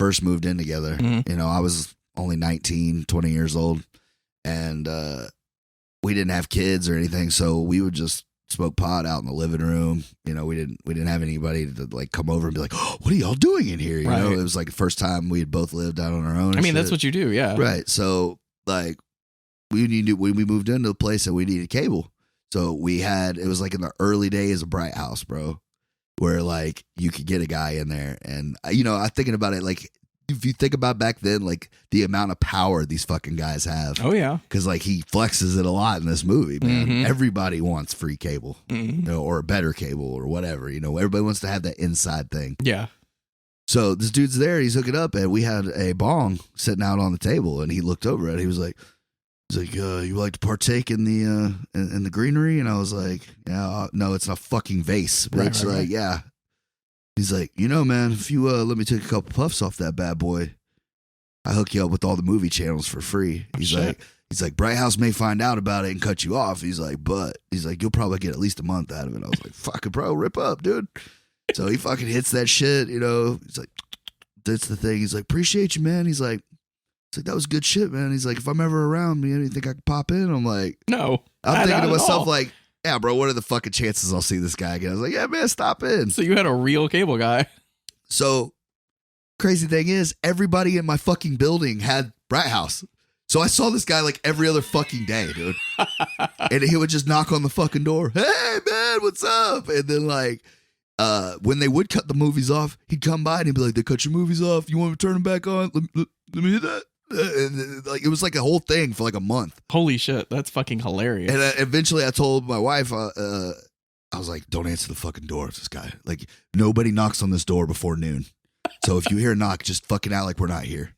first moved in together. Mhm. You know, I was only 19, 20 years old, and we didn't have kids or anything, so we would just smoke pot out in the living room. You know, we didn't have anybody to like come over and be like, oh, what are y'all doing in here? You know, Right. it was like the first time we had both lived out on our own. I mean, that's what you do, yeah. Right. So like when we moved into the place that we needed cable. So it was like in the early days of Bright House, bro, where like you could get a guy in there. And, you know, I'm thinking about it, like if you think about back then, like the amount of power these fucking guys have. Oh, yeah. Because like he flexes it a lot in this movie, man. Mhm. Everybody wants free cable, Mhm. you know, or a better cable or whatever. You know, everybody wants to have that inside thing. Yeah. So this dude's there, he's hooking up, and we had a bong sitting out on the table, and he looked over at it. He was like, you like to partake in the in the greenery? And I was like, yeah, no, it's a fucking vase, bitch. Right. Yeah. He's like, you know, man, if you let me take a couple puffs off that bad boy, I hook you up with all the movie channels for free. He's like, Bright House may find out about it and cut you off. He's like, you'll probably get at least a month out of it. I was like, fucking bro, rip up, dude. So he fucking hits that shit, you know. He's like, that's the thing. He's like, appreciate you, man. He's like, that was good shit, man. He's like, if I'm ever around, man, you think I could pop in? I'm like, No. I'm thinking not to at myself, all. like, yeah, bro, what are the fucking chances I'll see this guy again? I was like, yeah, man, stop in. So you had a real cable guy. So crazy thing is, everybody in my fucking building had Bright House. So I saw this guy like every other fucking day, dude. And he would just knock on the fucking door. Hey, man, what's up? And then like, when they would cut the movies off, he'd come by and he'd be like, they cut your movies off. You want me to turn them back on? Let me hear that. And like, it was like a whole thing for like a month. Holy shit. That's fucking hilarious. And eventually I told my wife, I was like, don't answer the fucking door of this guy. Like, nobody knocks on this door before noon. So if you hear a knock, just fucking act like we're not here.